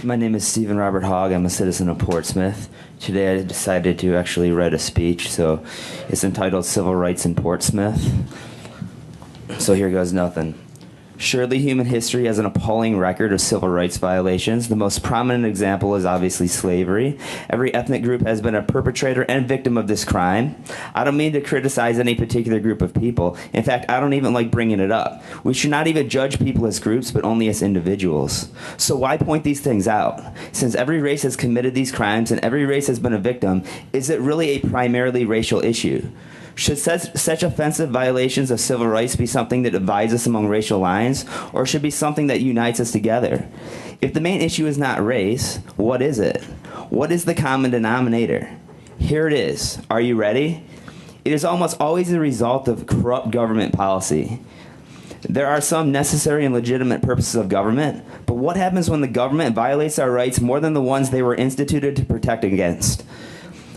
My name is Stephen Robert Hogg. I'm a citizen of Portsmouth. Today I decided to actually write a speech, so it's entitled Civil Rights in Portsmouth. So here goes nothing. Surely human history has an appalling record of civil rights violations. The most prominent example is obviously slavery. Every ethnic group has been a perpetrator and victim of this crime. I don't mean to criticize any particular group of people. In fact, I don't even like bringing it up. We should not even judge people as groups, but only as individuals. So why point these things out? Since every race has committed these crimes and every race has been a victim, is it really a primarily racial issue? Should such offensive violations of civil rights be something that divides us among racial lines, or should it be something that unites us together? If the main issue is not race, what is it? What is the common denominator? Here it is. Are you ready? It is almost always the result of corrupt government policy. There are some necessary and legitimate purposes of government, but what happens when the government violates our rights more than the ones they were instituted to protect against?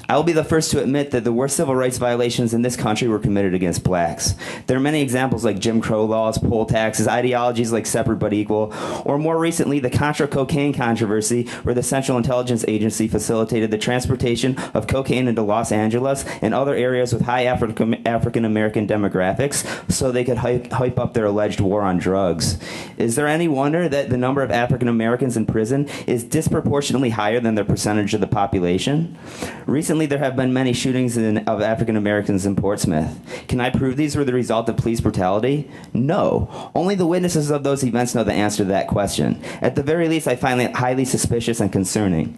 I will be the first to admit that the worst civil rights violations in this country were committed against blacks. There are many examples like Jim Crow laws, poll taxes, ideologies like separate but equal, or more recently the Contra cocaine controversy, where the Central Intelligence Agency facilitated the transportation of cocaine into Los Angeles and other areas with high African American demographics so they could hype up their alleged war on drugs. Is there any wonder that the number of African Americans in prison is disproportionately higher than their percentage of the population? Recently, there have been many shootings of African Americans in Portsmouth. Can I prove these were the result of police brutality? No. Only the witnesses of those events know the answer to that question. At the very least, I find it highly suspicious and concerning.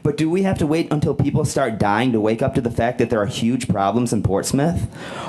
But do we have to wait until people start dying to wake up to the fact that there are huge problems in Portsmouth?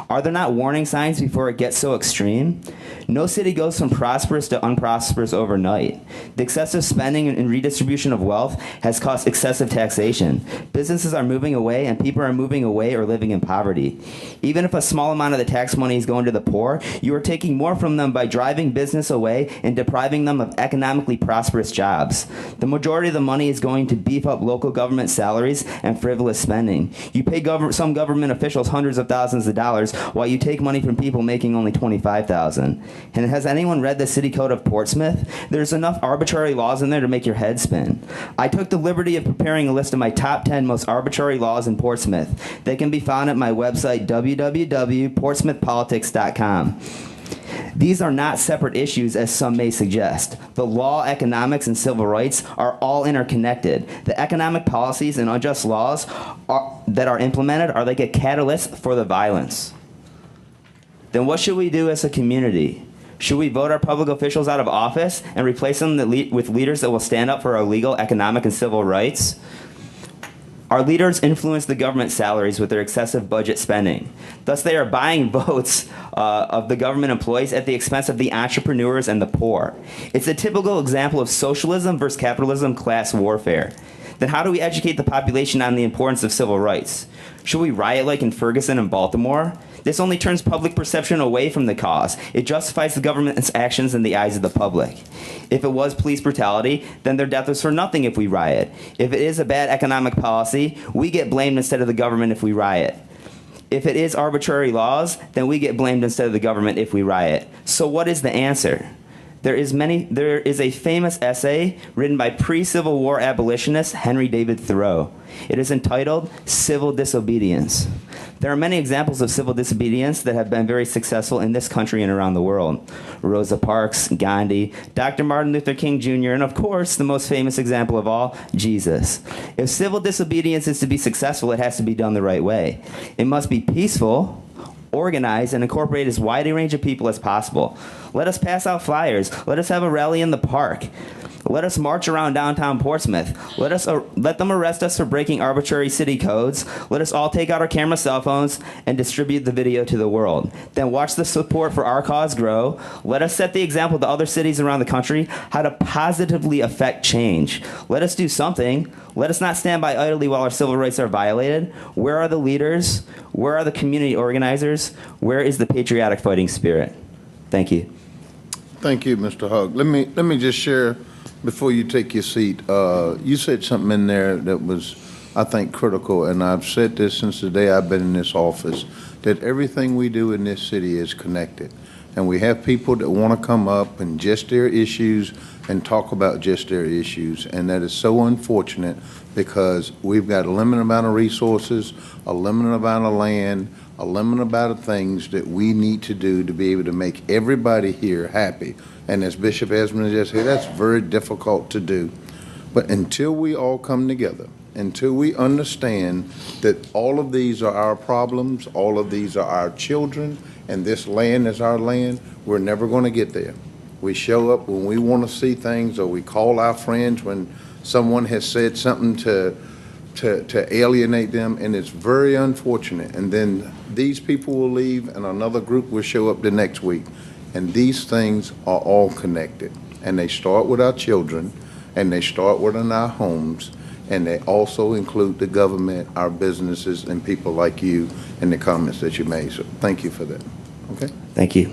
Are there not warning signs before it gets so extreme? No city goes from prosperous to unprosperous overnight. The excessive spending and redistribution of wealth has caused excessive taxation. Businesses are moving away and people are moving away or living in poverty. Even if a small amount of the tax money is going to the poor, you are taking more from them by driving business away and depriving them of economically prosperous jobs. The majority of the money is going to beef up local government salaries and frivolous spending. You pay some government officials hundreds of thousands of dollars while you take money from people making only $25,000. And has anyone read the City Code of Portsmouth? There's enough arbitrary laws in there to make your head spin. I took the liberty of preparing a list of my top 10 most arbitrary laws in Portsmouth. They can be found at my website, www.portsmouthpolitics.com. These are not separate issues as some may suggest. The law, economics, and civil rights are all interconnected. The economic policies and unjust laws that are implemented are like a catalyst for the violence. Then what should we do as a community? Should we vote our public officials out of office and replace them with leaders that will stand up for our legal, economic, and civil rights? Our leaders influence the government salaries with their excessive budget spending. Thus, they are buying votes of the government employees at the expense of the entrepreneurs and the poor. It's a typical example of socialism versus capitalism class warfare. Then how do we educate the population on the importance of civil rights? Should we riot like in Ferguson and Baltimore? This only turns public perception away from the cause. It justifies the government's actions in the eyes of the public. If it was police brutality, then their death was for nothing if we riot. If it is a bad economic policy, we get blamed instead of the government if we riot. If it is arbitrary laws, then we get blamed instead of the government if we riot. So what is the answer? There is a famous essay written by pre-Civil War abolitionist Henry David Thoreau. It is entitled Civil Disobedience. There are many examples of civil disobedience that have been very successful in this country and around the world. Rosa Parks, Gandhi, Dr. Martin Luther King Jr., and of course, the most famous example of all, Jesus. If civil disobedience is to be successful, it has to be done the right way. It must be peaceful, organize, and incorporate as wide a range of people as possible. Let us pass out flyers. Let us have a rally in the park. Let us march around downtown Portsmouth. Let them arrest us for breaking arbitrary city codes. Let us all take out our camera cell phones and distribute the video to the world. Then watch the support for our cause grow. Let us set the example to other cities around the country how to positively affect change. Let us do something. Let us not stand by idly while our civil rights are violated. Where are the leaders? Where are the community organizers? Where is the patriotic fighting spirit? Thank you. Thank you, Mr. Hogg. Let me just share before you take your seat. You said something in there that was, I think, critical, and I've said this since the day I've been in this office, that everything we do in this city is connected. And we have people that want to come up and just their issues and talk about just their issues. And that is so unfortunate because we've got a limited amount of resources, a limited amount of land, a limited amount of things that we need to do to be able to make everybody here happy. And as Bishop Esmond just said, that's very difficult to do. But until we all come together, until we understand that all of these are our problems, all of these are our children, and this land is our land, we're never going to get there. We show up when we want to see things, or we call our friends when someone has said something to alienate them, and it's very unfortunate. And then these people will leave, and another group will show up the next week. And these things are all connected. And they start with our children, and they start within our homes, and they also include the government, our businesses, and people like you in the comments that you made. So thank you for that. Okay? Thank you.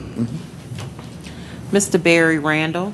Mr. Barry Randall.